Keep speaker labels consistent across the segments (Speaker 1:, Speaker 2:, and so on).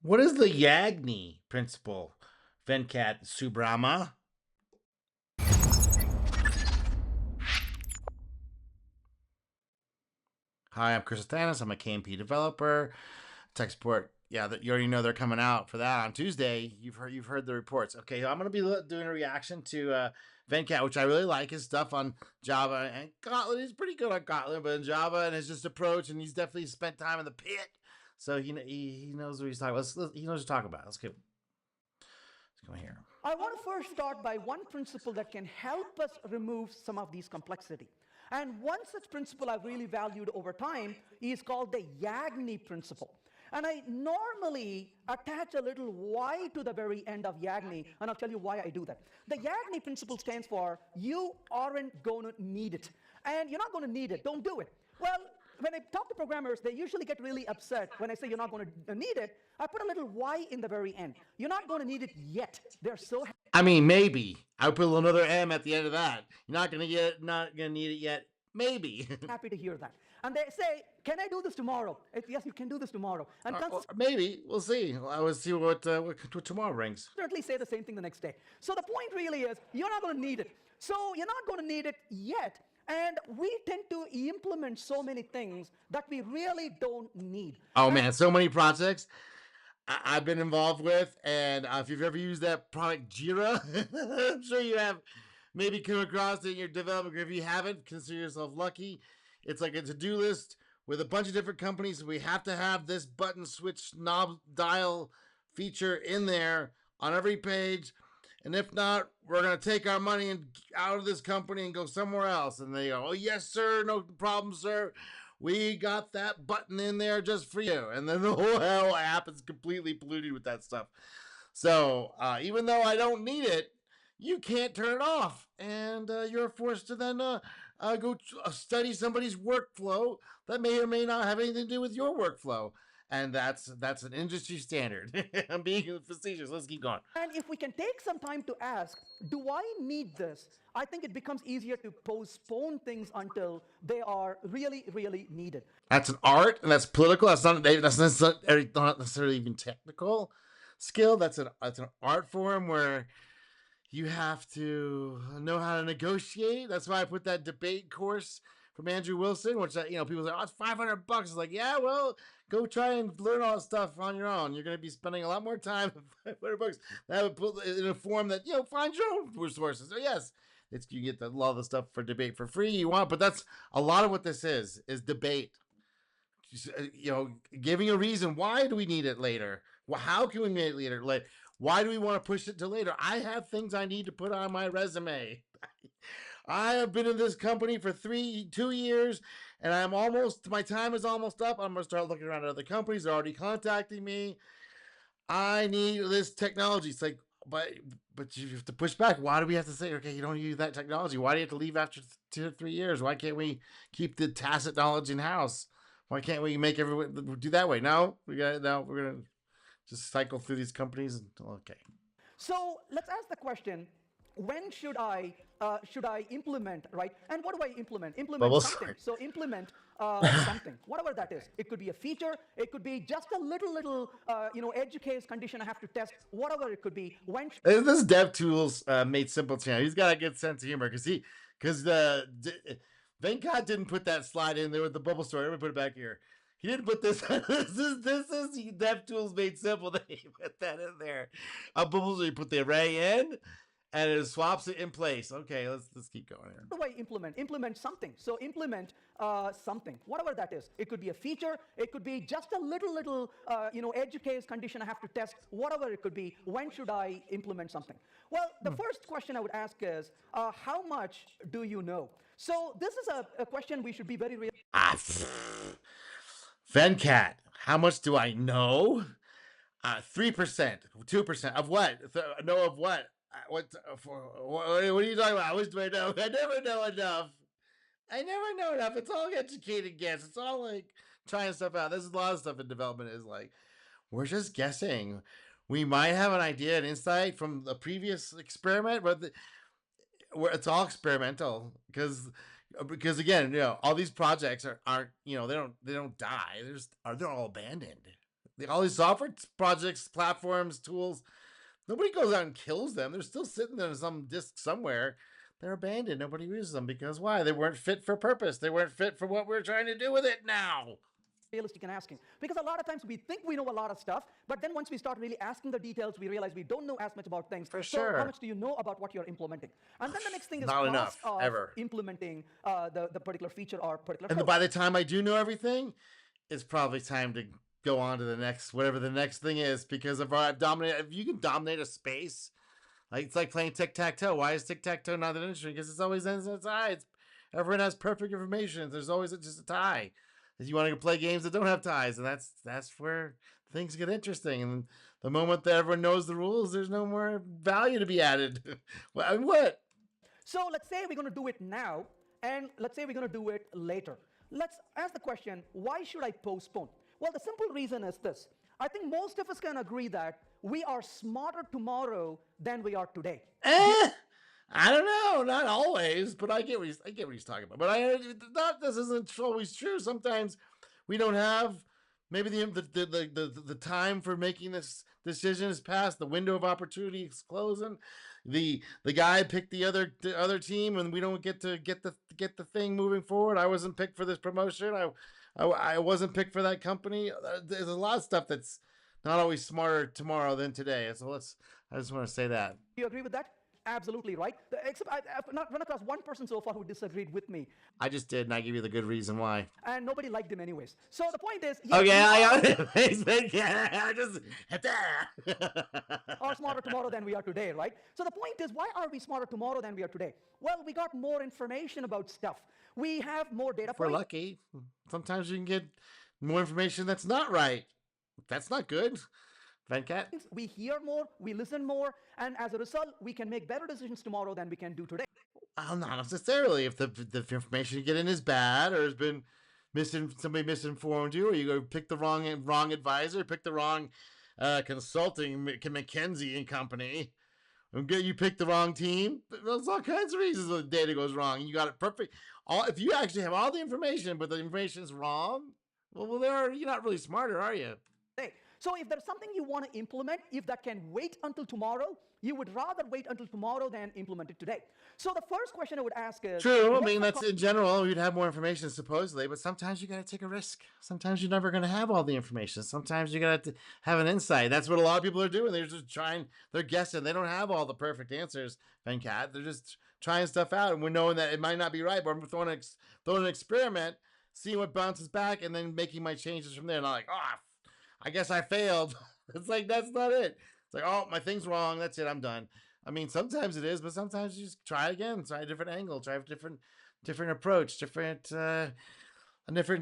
Speaker 1: What is the YAGNI Principle, Venkat Subrama? Hi, I'm Chris Thanis. I'm a KMP developer, tech support. Yeah, that you already know they're coming out for that on Tuesday. You've heard the reports. Okay, I'm gonna be doing a reaction to Venkat, which I really like his stuff on Java and Kotlin. He's pretty good on Kotlin, but in Java and his just approach, and he's definitely spent time in the pit, so he knows what he's talking about. He knows what to talk about. Let's go here.
Speaker 2: I want to first start by one principle that can help us remove some of these complexity. And one such principle I've really valued over time is called the YAGNI principle. And I normally attach a little Y to the very end of YAGNI, and I'll tell you why I do that. The YAGNI principle stands for you aren't going to need it. And you're not going to need it, don't do it. Well, when I talk to programmers, they usually get really upset when I say you're not going to need it. I put a little Y in the very end. You're not going to need it yet. They're so
Speaker 1: I mean, maybe. I put another M at the end of that. You're not gonna need it yet. Maybe.
Speaker 2: happy to hear that. And they say, can I do this tomorrow? Yes, you can do this tomorrow. And
Speaker 1: Maybe we'll see. I will see what tomorrow brings.
Speaker 2: constantly say the same thing the next day. So the point really is, you're not going to need it. So you're not going to need it yet. And we tend to implement so many things that we really don't need.
Speaker 1: Oh man, so many projects I've been involved with, and if you've ever used that product Jira, I'm sure you have maybe come across it in your development. If you haven't, consider yourself lucky. It's like a to-do list with a bunch of different companies. We have to have this button, switch, knob, dial feature in there on every page. And if not, we're going to take our money and out of this company and go somewhere else. And they go, oh, yes, sir. No problem, sir. We got that button in there just for you. And then the whole app is completely polluted with that stuff. So even though I don't need it, you can't turn it off. And you're forced to then go study somebody's workflow that may or may not have anything to do with your workflow. And that's an industry standard. I'm being facetious. Let's keep going.
Speaker 2: And if we can take some time to ask, do I need this? I think it becomes easier to postpone things until they are really, really needed.
Speaker 1: That's an art, and that's political. Not necessarily even technical skill. That's an art form where you have to know how to negotiate. That's why I put that debate course from Andrew Wilson, which people say, oh, it's $500. It's like, yeah, well, go try and learn all that stuff on your own. You're going to be spending a lot more time than $500. That would put in a form that find your own resources. So yes, you get a lot of the stuff for debate for free you want, but that's a lot of what this is debate. Giving a reason why do we need it later? Well, how can we make it later? Why do we want to push it to later? I have things I need to put on my resume. I have been in this company for 2 years, and my time is almost up. I'm gonna start looking around at other companies. They're already contacting me. I need this technology. It's like, but you have to push back. Why do we have to say, okay, you don't use that technology? Why do you have to leave after 2 or 3 years? Why can't we keep the tacit knowledge in house? Why can't we make everyone do that way? No, we're gonna just cycle through these companies and okay.
Speaker 2: So let's ask the question, when should I implement, right? And what do I implement? Implement something. So implement something, whatever that is. It could be a feature. It could be just a little edge case condition I have to test, whatever it could be. When
Speaker 1: this DevTools Made Simple channel, he's got a good sense of humor because Venkat didn't put that slide in there with the bubble story. Let me put it back here. He didn't put this. this is DevTools Made Simple. They put that in there. Bubbles, you put the array in, and it swaps it in place. Okay, let's keep going here.
Speaker 2: How do I implement? Implement something. So implement something, whatever that is. It could be a feature. It could be just a little edge case condition I have to test, whatever it could be. When should I implement something? Well, the first question I would ask is, how much do you know? So this is a question we should be very real.
Speaker 1: Venkat, how much do I know? 3%, 2% of what? Know of what? What are you talking about? How much do I know? I never know enough. It's all educated guess. It's all like trying stuff out. There's a lot of stuff in development is like, we're just guessing. We might have an idea, an insight from the previous experiment, but it's all experimental because again, all these projects aren't they don't die. They're all abandoned. All these software projects, platforms, tools, nobody goes out and kills them. They're still sitting there on some disk somewhere. They're abandoned. Nobody uses them because why? They weren't fit for purpose. They weren't fit for what we're trying to do with it now.
Speaker 2: Realistic in asking. Because a lot of times we think we know a lot of stuff, but then once we start really asking the details, we realize we don't know as much about things.
Speaker 1: For
Speaker 2: So how
Speaker 1: sure.
Speaker 2: much do you know about what you're implementing? And then the next thing is
Speaker 1: Not
Speaker 2: cost
Speaker 1: enough,
Speaker 2: of
Speaker 1: ever.
Speaker 2: implementing the particular feature or particular
Speaker 1: And
Speaker 2: code.
Speaker 1: by the time I do know everything, it's probably time to go on to the next, whatever the next thing is, because if you can dominate a space, like it's like playing tic tac toe. Why is tic tac toe not an industry? Because it's always ends in a tie. Everyone has perfect information. There's always just a tie. You want to play games that don't have ties, and that's where things get interesting. And the moment that everyone knows the rules, there's no more value to be added. What?
Speaker 2: So let's say we're going to do it now, and let's say we're going to do it later. Let's ask the question, why should I postpone? Well, the simple reason is this. I think most of us can agree that we are smarter tomorrow than we are today.
Speaker 1: I don't know, not always, but I get what he's talking about. But this isn't always true. Sometimes we don't have maybe the time for making this decision is past. The window of opportunity is closing. The guy picked the other team, and we don't get to get the thing moving forward. I wasn't picked for this promotion. I wasn't picked for that company. There's a lot of stuff that's not always smarter tomorrow than today. So I just want to say that.
Speaker 2: Do you agree with that? Absolutely right. Except I've not run across one person so far who disagreed with me.
Speaker 1: I just did, and I give you the good reason why.
Speaker 2: And nobody liked him anyways. So the point is,
Speaker 1: Oh
Speaker 2: yes,
Speaker 1: yeah, I just
Speaker 2: are smarter tomorrow than we are today, right? So the point is, why are we smarter tomorrow than we are today? Well, we got more information about stuff. We have more data
Speaker 1: If we're
Speaker 2: points.
Speaker 1: lucky, sometimes you can get more information that's not right. That's not good. Venkat?
Speaker 2: We hear more, we listen more, and as a result, we can make better decisions tomorrow than we can do today.
Speaker 1: Not necessarily. If the information you get in is bad, or has been somebody misinformed you, or you go pick the wrong advisor, pick the wrong consulting McKinsey and Company, and you pick the wrong team. There's all kinds of reasons the data goes wrong. You got it perfect. If you actually have all the information, but the information is wrong, well, you're not really smarter, are you?
Speaker 2: So if there's something you want to implement, if that can wait until tomorrow, you would rather wait until tomorrow than implement it today. So the first question I would ask is...
Speaker 1: True. I mean, that's in general, you'd have more information supposedly, but sometimes you got to take a risk. Sometimes you're never going to have all the information. Sometimes you got to have an insight. That's what a lot of people are doing. They're just they're guessing. They don't have all the perfect answers, Venkat. They're just trying stuff out, and we're knowing that it might not be right, but I'm throwing an experiment, seeing what bounces back, and then making my changes from there. And I'm like, I guess I failed. It's like, that's not it. It's like, oh, my thing's wrong. That's it. I'm done. I mean, sometimes it is, but sometimes you just try again, try a different angle, try a different approach, a different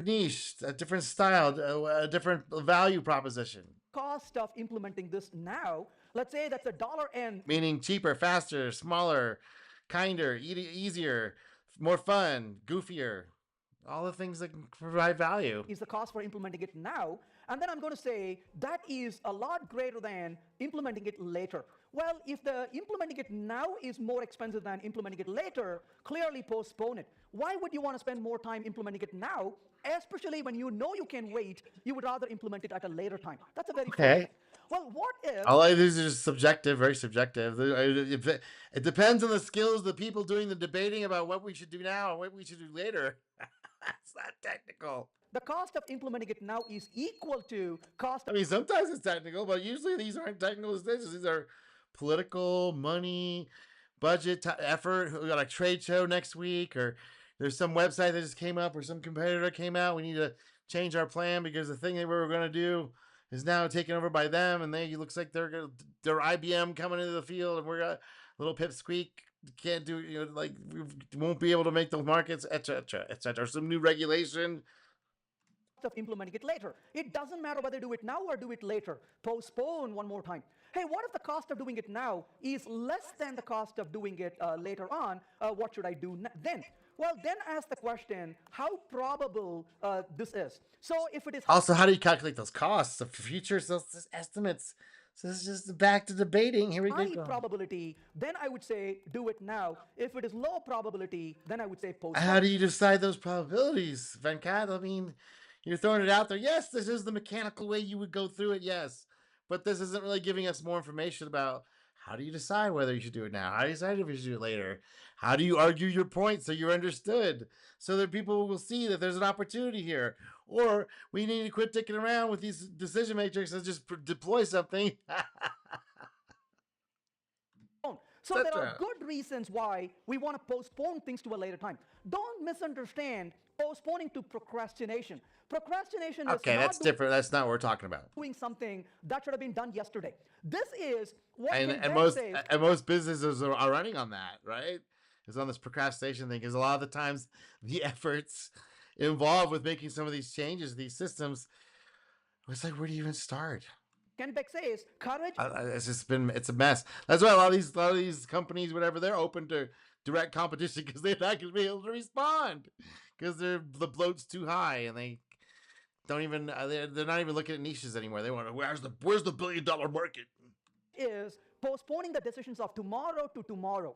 Speaker 1: niche, a different style, a different value proposition.
Speaker 2: Cost of implementing this now, let's say that's $1
Speaker 1: meaning cheaper, faster, smaller, kinder, easier, more fun, goofier. All the things that can provide value.
Speaker 2: Is the cost for implementing it now. And then I'm going to say that is a lot greater than implementing it later. Well, if the implementing it now is more expensive than implementing it later, clearly postpone it. Why would you want to spend more time implementing it now, especially when you know you can wait? You would rather implement it at a later time. That's a very
Speaker 1: okay.
Speaker 2: Well, what if...
Speaker 1: All of these are subjective, very subjective. It depends on the skills of the people doing the debating about what we should do now and what we should do later. It's not technical.
Speaker 2: The cost of implementing it now is equal to cost.
Speaker 1: I mean, sometimes it's technical, but usually these aren't technical decisions. These are political, money, budget, effort. We got a trade show next week, or there's some website that just came up, or some competitor came out. We need to change our plan because the thing that we were going to do is now taken over by them, and it looks like they're IBM coming into the field, and we're a little pipsqueak. Can't do, we won't be able to make those markets, etc., etc. Some new regulation
Speaker 2: of implementing it later. It doesn't matter whether do it now or do it later. Postpone one more time. Hey, what if the cost of doing it now is less than the cost of doing it later on? What should I do then? Well, then ask the question, how probable this is. So if it is...
Speaker 1: Also, how do you calculate those costs? The future estimates. So this is just back to debating. Here we
Speaker 2: high
Speaker 1: go.
Speaker 2: probability, then I would say do it now. If it is low probability, then I would say postpone.
Speaker 1: How do you decide those probabilities, Venkat? I mean, You're throwing it out there. Yes, this is the mechanical way you would go through it. Yes, but this isn't really giving us more information about how do you decide whether you should do it now? How do you decide if you should do it later? How do you argue your point so you're understood? So that people will see that there's an opportunity here. Or we need to quit dicking around with these decision matrix and just deploy something.
Speaker 2: So there are good reasons why we want to postpone things to a later time. Don't misunderstand postponing to procrastination. Procrastination is
Speaker 1: Okay, that's different. That's not what we're talking about.
Speaker 2: doing something that should have been done yesterday. This is what
Speaker 1: most businesses are running on that, right? It's on this procrastination thing because a lot of the times the efforts involved with making some of these changes, these systems, it's like, where do you even start?
Speaker 2: Ken Beck says courage.
Speaker 1: It's a mess. That's why a lot of these companies, whatever, they're open to direct competition because they're not going to be able to respond because the bloat's too high and they don't even they're not even looking at niches anymore. They want to where's the $1 billion market?
Speaker 2: Is postponing the decisions of tomorrow to tomorrow.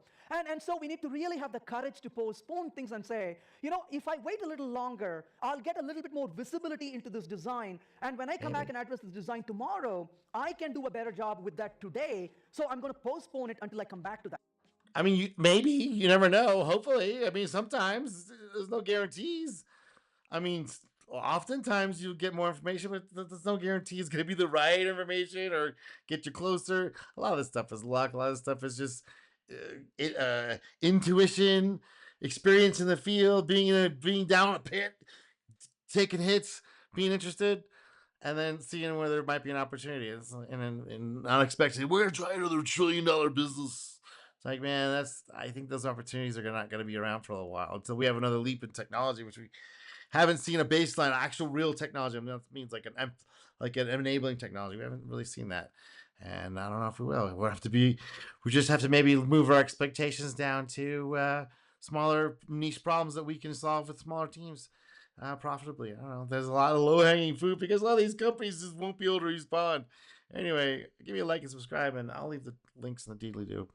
Speaker 2: And so we need to really have the courage to postpone things and say, if I wait a little longer, I'll get a little bit more visibility into this design. And when I come back and address this design tomorrow, I can do a better job with that today. So I'm going to postpone it until I come back to that.
Speaker 1: I mean, maybe, you never know. Hopefully. I mean, sometimes there's no guarantees. I mean, oftentimes you'll get more information, but there's no guarantee it's going to be the right information or get you closer. A lot of this stuff is luck. A lot of this stuff is just intuition, experience in the field, being down a pit, taking hits, being interested, and then seeing where there might be an opportunity. And unexpected, we're going to try another $1 trillion business. It's like, man, I think those opportunities are not going to be around for a while until we have another leap in technology, which we haven't seen a baseline, actual real technology. I mean, that means like an enabling technology. We haven't really seen that, and I don't know if we will. We just have to maybe move our expectations down to smaller niche problems that we can solve with smaller teams profitably. I don't know. There's a lot of low hanging fruit because a lot of these companies just won't be able to respond. Anyway, give me a like and subscribe, and I'll leave the links in the deedly do.